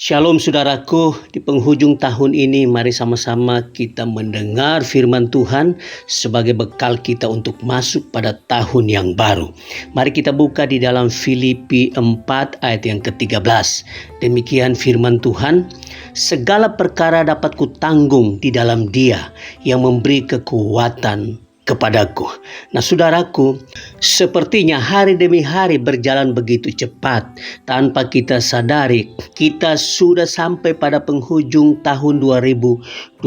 Shalom saudaraku, di penghujung tahun ini mari sama-sama kita mendengar firman Tuhan sebagai bekal kita untuk masuk pada tahun yang baru. Mari kita buka di dalam Filipi 4 ayat yang ke-13. Demikian firman Tuhan, segala perkara dapat kutanggung di dalam Dia yang memberi kekuatan kepadaku. Nah saudaraku, sepertinya hari demi hari berjalan begitu cepat. Tanpa kita sadari, kita sudah sampai pada penghujung tahun 2023.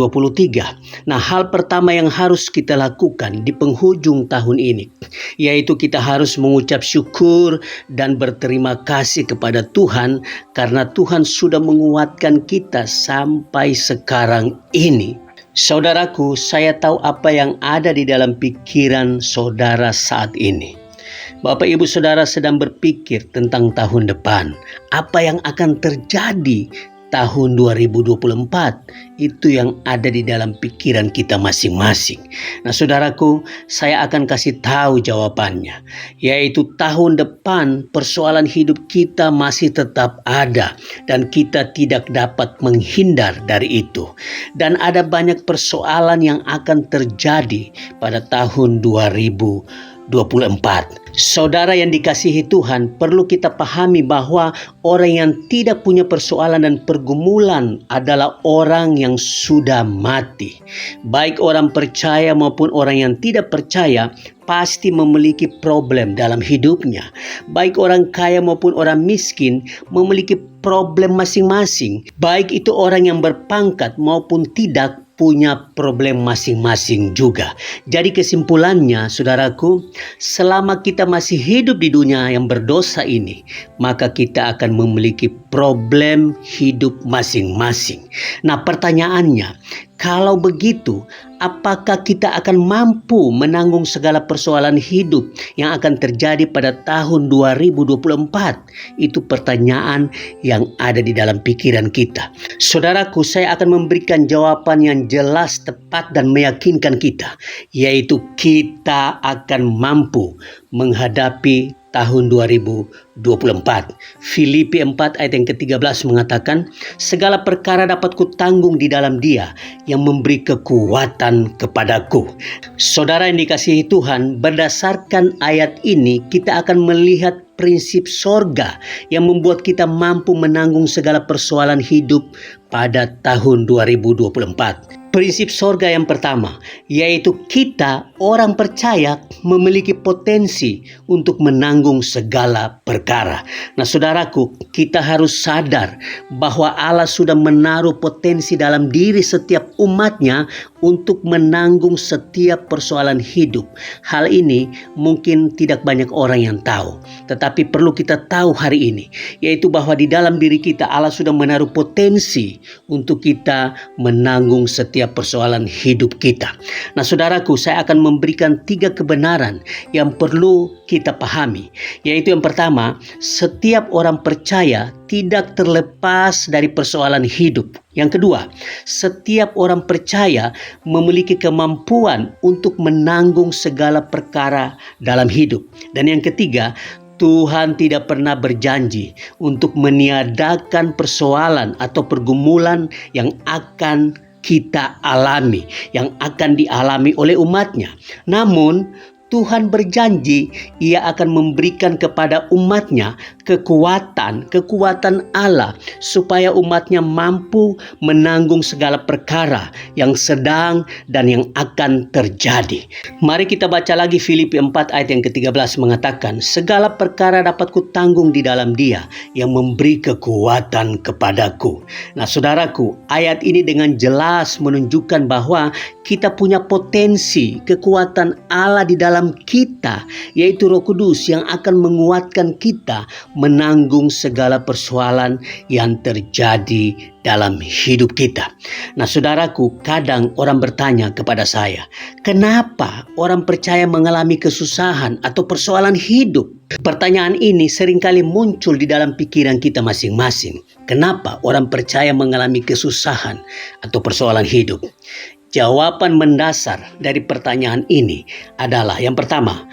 Nah, hal pertama yang harus kita lakukan di penghujung tahun ini, yaitu kita harus mengucap syukur dan berterima kasih kepada Tuhan karena Tuhan sudah menguatkan kita sampai sekarang ini. Saudaraku, saya tahu apa yang ada di dalam pikiran saudara saat ini. Bapak Ibu Saudara sedang berpikir tentang tahun depan. Apa yang akan terjadi tahun 2024? Itu yang ada di dalam pikiran kita masing-masing. Nah saudaraku, saya akan kasih tahu jawabannya. Yaitu tahun depan persoalan hidup kita masih tetap ada. Dan kita tidak dapat menghindar dari itu. Dan ada banyak persoalan yang akan terjadi pada tahun 2024. Saudara yang dikasihi Tuhan, perlu kita pahami bahwa orang yang tidak punya persoalan dan pergumulan adalah orang yang sudah mati. Baik orang percaya maupun orang yang tidak percaya pasti memiliki problem dalam hidupnya. Baik orang kaya maupun orang miskin memiliki problem masing-masing. Baik itu orang yang berpangkat maupun tidak punya problem masing-masing juga. Jadi kesimpulannya, saudaraku, selama kita masih hidup di dunia yang berdosa ini, maka kita akan memiliki problem hidup masing-masing. Nah, pertanyaannya, kalau begitu, apakah kita akan mampu menanggung segala persoalan hidup yang akan terjadi pada tahun 2024? Itu pertanyaan yang ada di dalam pikiran kita. Saudaraku, saya akan memberikan jawaban yang jelas, tepat, dan meyakinkan kita. Yaitu kita akan mampu menghadapi tahun 2024. Filipi 4 ayat yang ke-13 mengatakan, segala perkara dapat kutanggung di dalam Dia yang memberi kekuatan kepadaku. Saudara yang dikasihi Tuhan, berdasarkan ayat ini kita akan melihat prinsip sorga yang membuat kita mampu menanggung segala persoalan hidup pada tahun 2024. Prinsip sorga yang pertama, yaitu kita orang percaya memiliki potensi untuk menanggung segala perkara. Nah saudaraku, kita harus sadar bahwa Allah sudah menaruh potensi dalam diri setiap umatnya untuk menanggung setiap persoalan hidup. Hal ini mungkin tidak banyak orang yang tahu, tetapi perlu kita tahu hari ini, yaitu bahwa di dalam diri kita Allah sudah menaruh potensi untuk kita menanggung setiap persoalan hidup kita. Nah saudaraku, saya akan memberikan 3 kebenaran yang perlu kita pahami. Yaitu yang pertama, setiap orang percaya tidak terlepas dari persoalan hidup. Yang kedua, setiap orang percaya memiliki kemampuan untuk menanggung segala perkara dalam hidup. Dan yang ketiga, Tuhan tidak pernah berjanji untuk meniadakan persoalan atau pergumulan yang akan kita alami, yang akan dialami oleh umatnya. Namun Tuhan berjanji Ia akan memberikan kepada umatnya kekuatan Allah supaya umatnya mampu menanggung segala perkara yang sedang dan yang akan terjadi. Mari kita baca lagi Filipi 4 ayat yang ke-13 mengatakan, segala perkara dapat kutanggung di dalam Dia yang memberi kekuatan kepadaku. Nah saudaraku, ayat ini dengan jelas menunjukkan bahwa kita punya potensi kekuatan Allah di dalam kita, yaitu Roh Kudus yang akan menguatkan kita menanggung segala persoalan yang terjadi dalam hidup kita. Nah saudaraku, kadang orang bertanya kepada saya, kenapa orang percaya mengalami kesusahan atau persoalan hidup? Pertanyaan ini seringkali muncul di dalam pikiran kita masing-masing. Kenapa orang percaya mengalami kesusahan atau persoalan hidup? Jawaban mendasar dari pertanyaan ini adalah yang pertama,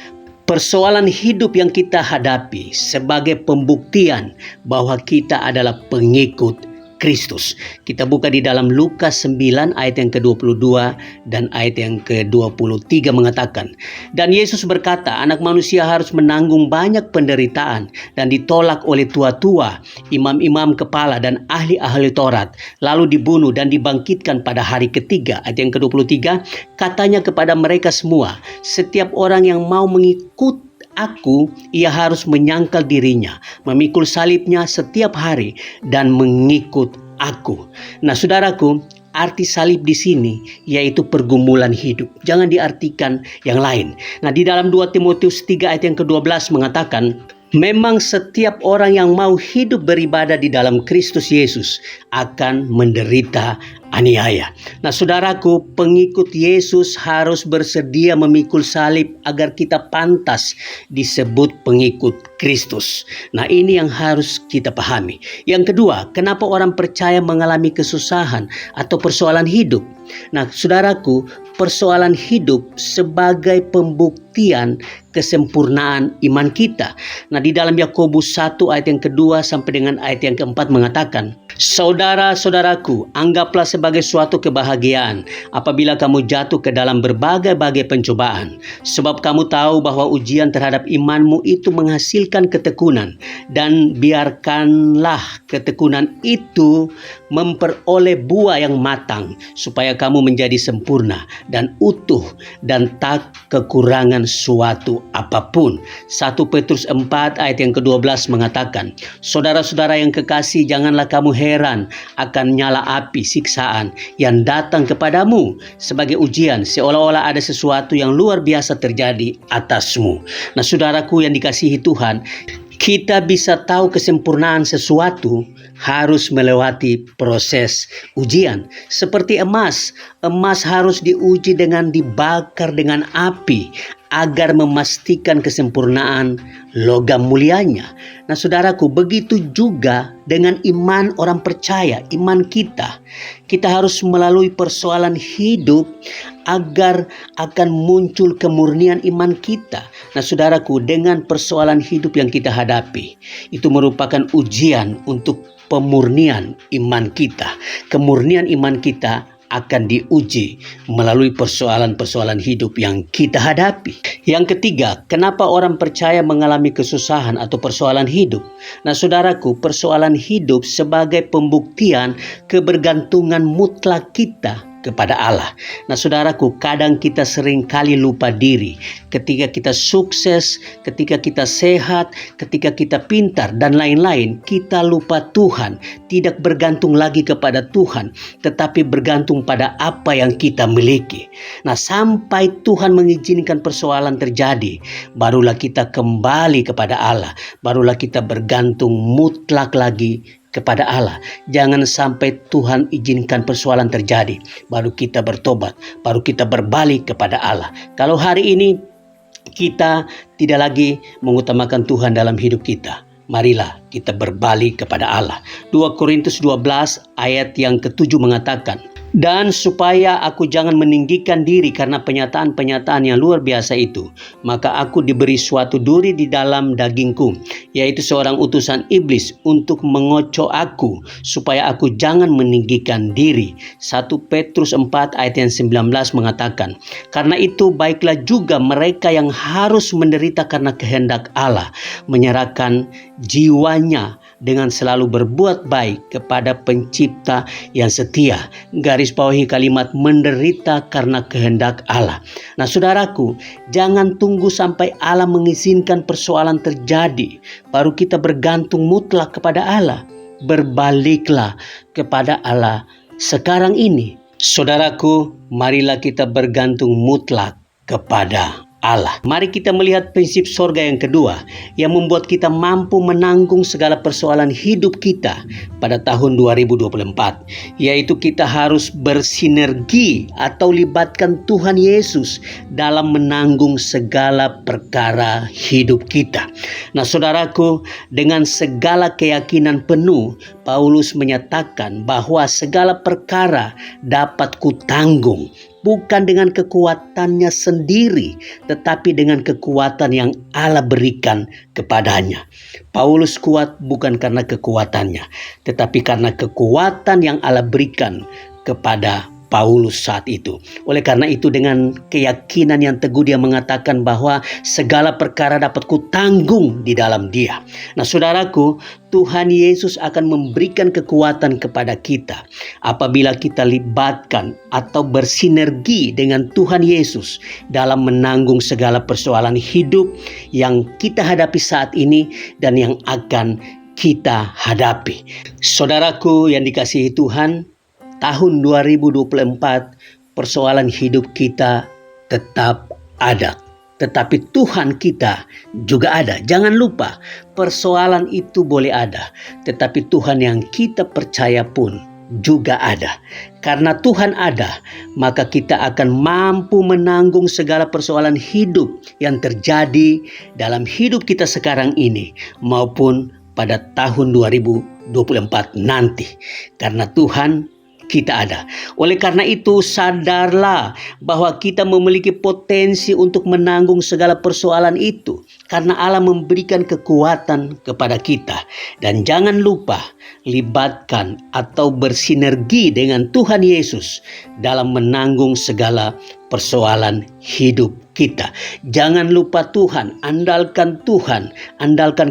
persoalan hidup yang kita hadapi sebagai pembuktian bahwa kita adalah pengikut Kristus. Kita buka di dalam Lukas 9 ayat yang ke-22 dan ayat yang ke-23 mengatakan, dan Yesus berkata, anak manusia harus menanggung banyak penderitaan dan ditolak oleh tua-tua, imam-imam kepala dan ahli-ahli Taurat, lalu dibunuh dan dibangkitkan pada hari ketiga. Ayat yang ke-23, katanya kepada mereka semua, setiap orang yang mau mengikut Aku, ia harus menyangkal dirinya, memikul salibnya setiap hari, dan mengikut aku. Nah, saudaraku, arti salib di sini yaitu pergumulan hidup. Jangan diartikan yang lain. Nah, di dalam 2 Timotius 3 ayat yang ke-12 mengatakan, memang setiap orang yang mau hidup beribadah di dalam Kristus Yesus akan menderita aniaya. Nah, saudaraku, pengikut Yesus harus bersedia memikul salib agar kita pantas disebut pengikut Kristus. Nah, ini yang harus kita pahami. Yang kedua, kenapa orang percaya mengalami kesusahan atau persoalan hidup? Nah, saudaraku, persoalan hidup sebagai pembuktian kesempurnaan iman kita. Nah, di dalam Yakobus 1 ayat yang kedua sampai dengan ayat yang keempat mengatakan, saudara-saudaraku, anggaplah sebagai suatu kebahagiaan apabila kamu jatuh ke dalam berbagai-bagai pencobaan. Sebab kamu tahu bahwa ujian terhadap imanmu itu menghasilkan ketekunan. Dan biarkanlah ketekunan itu memperoleh buah yang matang, supaya kamu menjadi sempurna dan utuh dan tak kekurangan suatu apapun. 1 Petrus 4 ayat yang ke-12 mengatakan, saudara-saudara yang kekasih, janganlah kamu heran akan nyala api siksaan yang datang kepadamu sebagai ujian, seolah-olah ada sesuatu yang luar biasa terjadi atasmu. Nah, saudaraku yang dikasihi Tuhan, kita bisa tahu kesempurnaan sesuatu harus melewati proses ujian. Seperti emas, emas harus diuji dengan dibakar dengan api agar memastikan kesempurnaan logam mulianya. Nah, saudaraku, begitu juga dengan iman orang percaya, iman kita. Kita harus melalui persoalan hidup agar akan muncul kemurnian iman kita. Nah, saudaraku, dengan persoalan hidup yang kita hadapi, itu merupakan ujian untuk pemurnian iman kita. Kemurnian iman kita akan diuji melalui persoalan-persoalan hidup yang kita hadapi. Yang ketiga, kenapa orang percaya mengalami kesusahan atau persoalan hidup? Nah, saudaraku, persoalan hidup sebagai pembuktian kebergantungan mutlak kita kepada Allah. Nah, saudaraku, kadang kita sering kali lupa diri ketika kita sukses, ketika kita sehat, ketika kita pintar dan lain-lain. Kita lupa Tuhan, tidak bergantung lagi kepada Tuhan, tetapi bergantung pada apa yang kita miliki. Nah, sampai Tuhan mengizinkan persoalan terjadi, barulah kita kembali kepada Allah, barulah kita bergantung mutlak lagi kepada Allah. Jangan sampai Tuhan izinkan persoalan terjadi, baru kita bertobat, baru kita berbalik kepada Allah. Kalau hari ini kita tidak lagi mengutamakan Tuhan dalam hidup kita, marilah kita berbalik kepada Allah. 2 Korintus 12 ayat yang ke-7 mengatakan, dan supaya aku jangan meninggikan diri karena penyataan-penyataan yang luar biasa itu, maka aku diberi suatu duri di dalam dagingku, yaitu seorang utusan iblis untuk mengocok aku, supaya aku jangan meninggikan diri. 1 Petrus 4 ayat yang 19 mengatakan, karena itu baiklah juga mereka yang harus menderita karena kehendak Allah, menyerahkan jiwanya dengan selalu berbuat baik kepada pencipta yang setia. Garis bawahi kalimat menderita karena kehendak Allah. Nah, saudaraku, jangan tunggu sampai Allah mengizinkan persoalan terjadi, baru kita bergantung mutlak kepada Allah. Berbaliklah kepada Allah sekarang ini. Saudaraku, marilah kita bergantung mutlak kepada Allah. Mari kita melihat prinsip sorga yang kedua yang membuat kita mampu menanggung segala persoalan hidup kita pada tahun 2024, yaitu kita harus bersinergi atau libatkan Tuhan Yesus dalam menanggung segala perkara hidup kita. Nah, saudaraku, dengan segala keyakinan penuh, Paulus menyatakan bahwa segala perkara dapat kutanggung bukan dengan kekuatannya sendiri, tetapi dengan kekuatan yang Allah berikan kepadanya. Paulus kuat bukan karena kekuatannya, tetapi karena kekuatan yang Allah berikan kepada Paulus saat itu. Oleh karena itu, dengan keyakinan yang teguh dia mengatakan bahwa segala perkara dapat kutanggung di dalam Dia. Nah, saudaraku, Tuhan Yesus akan memberikan kekuatan kepada kita apabila kita libatkan atau bersinergi dengan Tuhan Yesus dalam menanggung segala persoalan hidup yang kita hadapi saat ini dan yang akan kita hadapi. Saudaraku yang dikasihi Tuhan, tahun 2024 persoalan hidup kita tetap ada. Tetapi Tuhan kita juga ada. Jangan lupa, persoalan itu boleh ada, tetapi Tuhan yang kita percaya pun juga ada. Karena Tuhan ada, maka kita akan mampu menanggung segala persoalan hidup yang terjadi dalam hidup kita sekarang ini maupun pada tahun 2024 nanti. Karena Tuhan kita ada. Oleh karena itu, sadarlah bahwa kita memiliki potensi untuk menanggung segala persoalan itu, karena Allah memberikan kekuatan kepada kita. Dan jangan lupa, libatkan atau bersinergi dengan Tuhan Yesus dalam menanggung segala persoalan hidup kita. Jangan lupa Tuhan, andalkan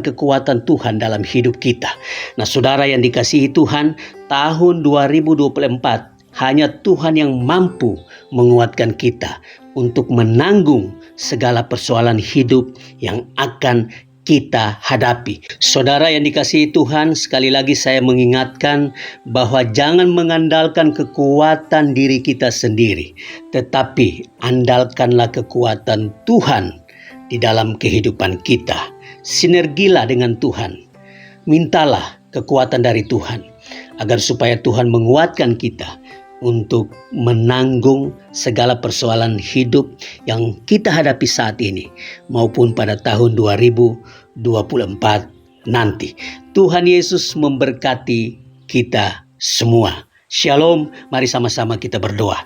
kekuatan Tuhan dalam hidup kita. Nah, saudara yang dikasihi Tuhan, tahun 2024 hanya Tuhan yang mampu menguatkan kita untuk menanggung segala persoalan hidup yang akan kita hadapi. Saudara yang dikasihi Tuhan, sekali lagi saya mengingatkan bahwa jangan mengandalkan kekuatan diri kita sendiri, tetapi andalkanlah kekuatan Tuhan di dalam kehidupan kita. Sinergilah dengan Tuhan. Mintalah kekuatan dari Tuhan agar supaya Tuhan menguatkan kita untuk menanggung segala persoalan hidup yang kita hadapi saat ini maupun pada tahun 2024 nanti. Tuhan Yesus memberkati kita semua. Shalom, mari sama-sama kita berdoa.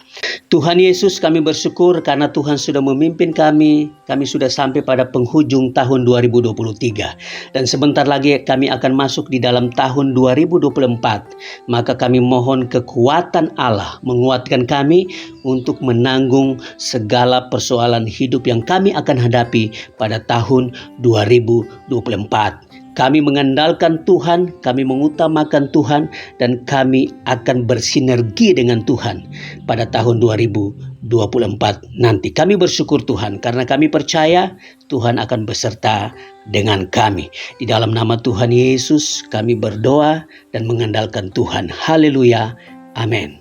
Tuhan Yesus, kami bersyukur karena Tuhan sudah memimpin kami. Kami sudah sampai pada penghujung tahun 2023. Dan sebentar lagi kami akan masuk di dalam tahun 2024. Maka kami mohon kekuatan Allah menguatkan kami untuk menanggung segala persoalan hidup yang kami akan hadapi pada tahun 2024. Kami mengandalkan Tuhan, kami mengutamakan Tuhan, dan kami akan bersinergi dengan Tuhan pada tahun 2024 nanti. Kami bersyukur Tuhan, karena kami percaya Tuhan akan beserta dengan kami. Di dalam nama Tuhan Yesus kami berdoa dan mengandalkan Tuhan. Haleluya. Amin.